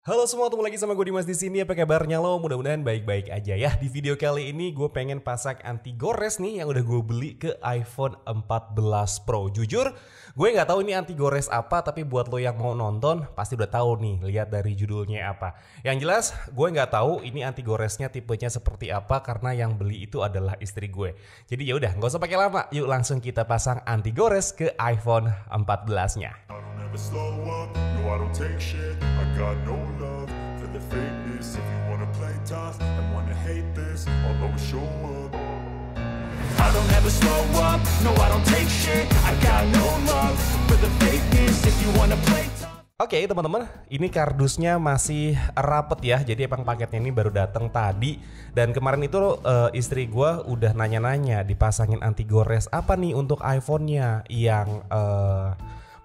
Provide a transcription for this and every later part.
Halo semua, ketemu lagi sama gue Dimas di sini. Apa kabarnya lo? Mudah-mudahan baik-baik aja ya. Di video kali ini gue pengen pasang anti gores nih yang udah gue beli ke iPhone 14 Pro. Jujur, gue nggak tahu ini anti gores apa, tapi buat lo yang mau nonton pasti udah tahu nih. Lihat dari judulnya apa. Yang jelas, gue nggak tahu ini anti goresnya tipenya seperti apa karena yang beli itu adalah istri gue. Jadi ya udah, nggak usah pakai lama. Yuk langsung kita pasang anti gores ke iPhone 14-nya. Never slow up, no I don't take shit. I got no love for the fakeness. If you wanna play tough and wanna hate this, I'll always show up. I don't ever slow up, no I don't take shit. I got no love for the fakeness. If you wanna play tough. Oke teman-teman, ini kardusnya masih rapet ya. Jadi emang paketnya ini baru datang tadi. Dan kemarin itu istri gue udah nanya-nanya dipasangin anti gores apa nih untuk iPhone-nya, yang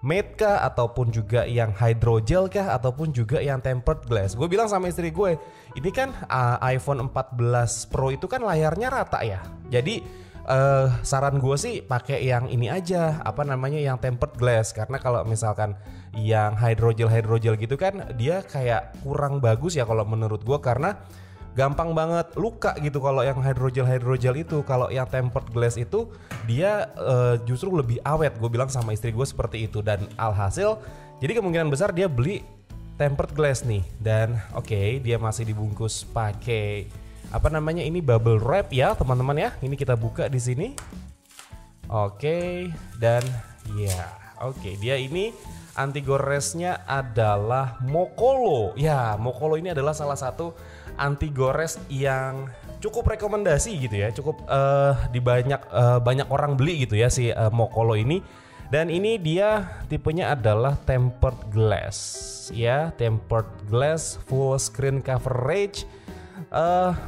matte kah, ataupun juga yang hydrogel kah, ataupun juga yang tempered glass. Gue bilang sama istri gue, ini kan iPhone 14 Pro itu kan layarnya rata ya. Jadi saran gue sih pakai yang ini aja, apa namanya, yang tempered glass. Karena kalau misalkan yang hydrogel gitu kan dia kayak kurang bagus ya kalau menurut gue, karena gampang banget luka gitu kalau yang hydrogel itu. Kalau yang tempered glass itu dia justru lebih awet. Gue bilang sama istri gue seperti itu, dan alhasil jadi kemungkinan besar dia beli tempered glass nih. Dan oke, dia masih dibungkus pakai apa namanya, ini bubble wrap ya teman-teman ya. Ini kita buka di sini. Oke, dan ya oke, dia ini anti goresnya adalah Mokolo. Ya, Mokolo ini adalah salah satu anti gores yang cukup rekomendasi gitu ya, cukup di banyak orang beli gitu ya si Mokolo ini. Dan ini dia tipenya adalah tempered glass ya, tempered glass full screen coverage,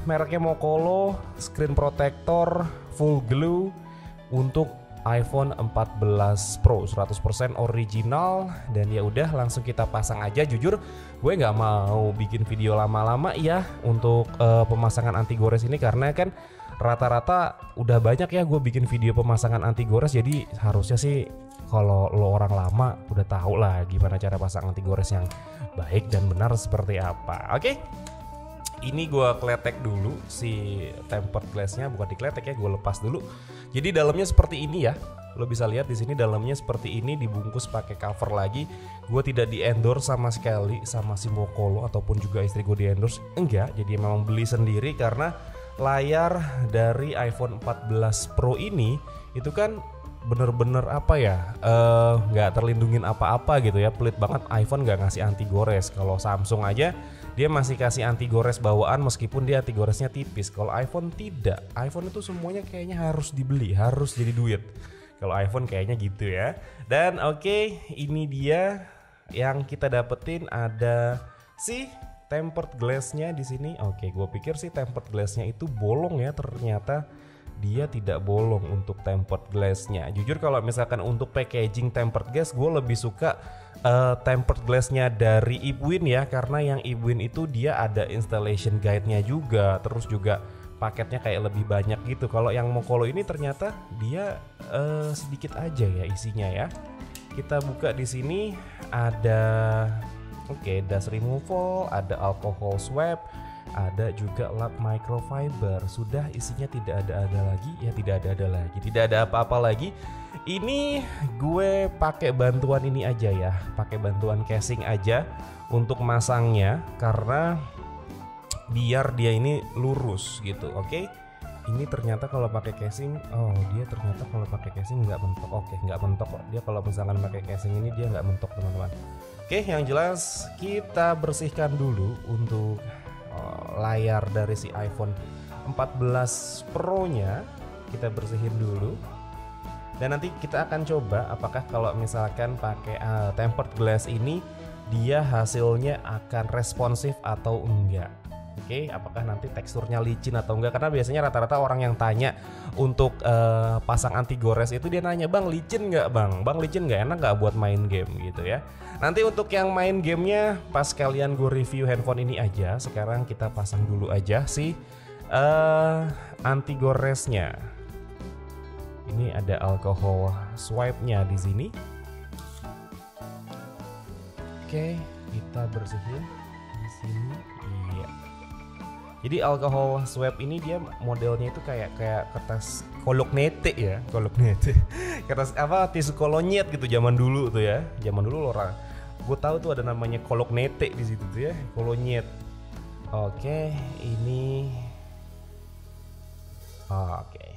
mereknya Mokolo, screen protector, full glue untuk iPhone 14 Pro 100% original. Dan ya udah, langsung kita pasang aja. Jujur gue nggak mau bikin video lama-lama ya untuk pemasangan anti gores ini, karena kan rata-rata udah banyak ya gue bikin video pemasangan anti gores. Jadi harusnya sih kalau lo orang lama udah tahu lah gimana cara pasang anti gores yang baik dan benar seperti apa. Oke, ini gue kletek dulu si tempered glassnya, bukan dikletek ya, gue lepas dulu. Jadi dalamnya seperti ini ya, lo bisa lihat di sini dalamnya seperti ini, dibungkus pakai cover lagi. Gue tidak di endorse sama sekali sama si Mokolo, ataupun juga istri gue di endorse, enggak. Jadi memang beli sendiri karena layar dari iPhone 14 Pro ini itu kan bener-bener apa ya, nggak terlindungin apa-apa gitu ya. Pelit banget, iPhone nggak ngasih anti gores. Kalau Samsung aja dia masih kasih anti gores bawaan meskipun dia anti goresnya tipis. Kalau iPhone tidak. iPhone itu semuanya kayaknya harus dibeli, harus jadi duit. Kalau iPhone kayaknya gitu ya. Dan oke, ini dia yang kita dapetin, ada si tempered glassnya di sini. Oke, gue pikir sih tempered glassnya itu bolong ya, ternyata dia tidak bolong untuk tempered glassnya. Jujur kalau misalkan untuk packaging tempered glass, gue lebih suka tempered glassnya dari Ibwin ya, karena yang Ibwin itu dia ada installation guide-nya juga, terus juga paketnya kayak lebih banyak gitu. Kalau yang Mokolo ini ternyata dia sedikit aja ya isinya ya. Kita buka di sini ada dust removal, ada alcohol swab, ada juga lap microfiber. Sudah, isinya tidak ada lagi ya, tidak ada lagi, tidak ada apa-apa lagi. Ini gue pakai bantuan ini aja ya, pakai bantuan casing aja untuk masangnya, karena biar dia ini lurus gitu. Oke, ini ternyata kalau pakai casing, dia ternyata kalau pakai casing nggak mentok. Oke, nggak mentok kok dia kalau misalkan pakai casing ini, dia nggak mentok teman-teman. Oke, yang jelas kita bersihkan dulu untuk layar dari si iPhone 14 Pro nya, kita bersihin dulu. Dan nanti kita akan coba apakah kalau misalkan pakai tempered glass ini dia hasilnya akan responsif atau enggak. Oke, apakah nanti teksturnya licin atau enggak, karena biasanya rata-rata orang yang tanya untuk pasang anti gores itu dia nanya, "Bang, licin nggak bang? Bang, licin nggak, enak nggak buat main game?" gitu ya. Nanti untuk yang main gamenya pas kalian gue review handphone ini aja. Sekarang kita pasang dulu aja si anti goresnya. Ini ada alcohol swipe-nya di sini. Oke, kita bersihin. di sini. Iya. Jadi alcohol swab ini dia modelnya itu kayak kertas kolok nete ya, kolok nete. Kertas apa tisu kolonyet gitu zaman dulu tuh ya. Zaman dulu orang gue tahu tuh ada namanya kolok nete di situ tuh ya, kolonyet. Oke, ini oke.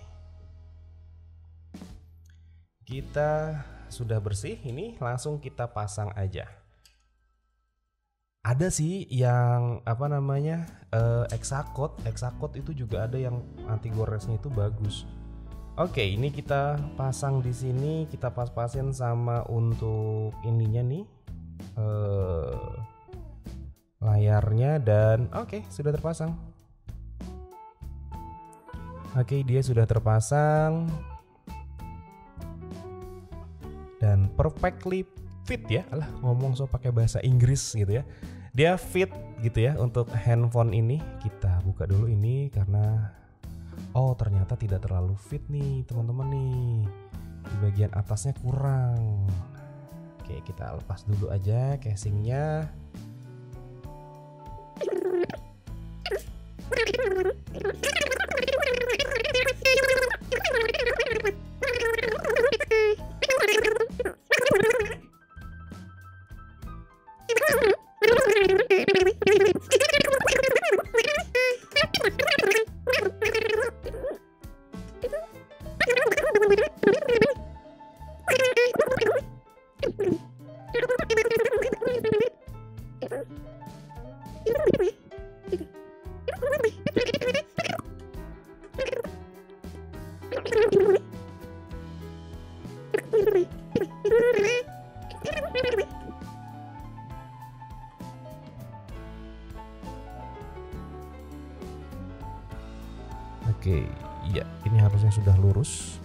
Kita sudah bersih, ini langsung kita pasang aja. Ada sih yang apa namanya Exacot itu juga ada yang anti goresnya itu bagus. Oke, ini kita pasang di sini, kita pas-pasin sama untuk ininya nih layarnya dan oke, sudah terpasang. Oke, dia sudah terpasang dan perfectly fit ya. Alah, ngomong so pakai bahasa Inggris gitu ya. Dia fit gitu ya untuk handphone ini. Kita buka dulu ini karena ternyata tidak terlalu fit nih teman-teman nih. Di bagian atasnya kurang. Oke, kita lepas dulu aja casingnya. Oke, iya, ini harusnya sudah lurus.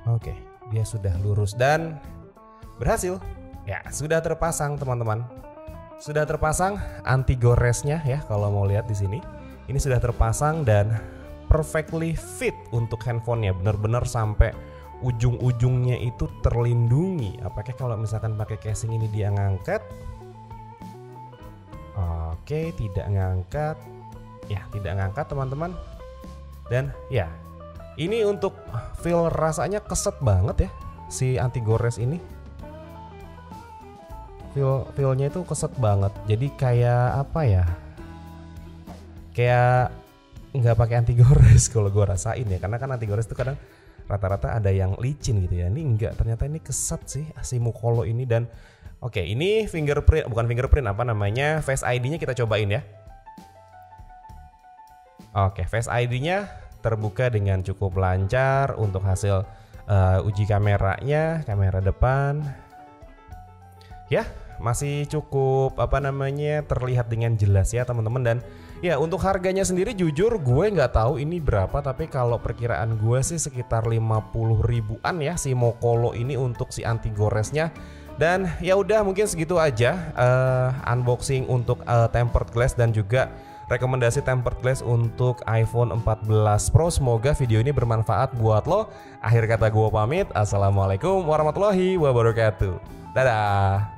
Oke, dia sudah lurus dan berhasil. Ya, sudah terpasang teman-teman. Sudah terpasang anti goresnya ya kalau mau lihat di sini. Ini sudah terpasang dan perfectly fit untuk handphonenya, benar-benar sampai ujung-ujungnya itu terlindungi. Apakah kalau misalkan pakai casing ini dia ngangkat? Oke, tidak ngangkat. Ya, tidak ngangkat teman-teman. Dan ya, ini untuk feel rasanya keset banget ya si anti gores ini. Feelnya itu keset banget. Jadi kayak apa ya? Kayak nggak pakai anti gores kalau gue rasain ya. Karena kan anti gores itu kadang rata-rata ada yang licin gitu ya. Ini enggak, ternyata ini keset sih si Mukolo ini. Dan oke, ini bukan fingerprint, apa namanya, Face ID-nya kita cobain ya. Oke, Face ID-nya terbuka dengan cukup lancar untuk hasil uji kameranya, kamera depan. Ya, masih cukup apa namanya terlihat dengan jelas ya teman-teman. Dan ya untuk harganya sendiri jujur gue nggak tahu ini berapa, tapi kalau perkiraan gue sih sekitar 50 ribuan ya si Mukolo ini untuk si anti goresnya. Dan ya udah mungkin segitu aja unboxing untuk tempered glass dan juga rekomendasi tempered glass untuk iPhone 14 Pro. Semoga video ini bermanfaat buat lo. Akhir kata gue pamit. Assalamualaikum warahmatullahi wabarakatuh. Dadah.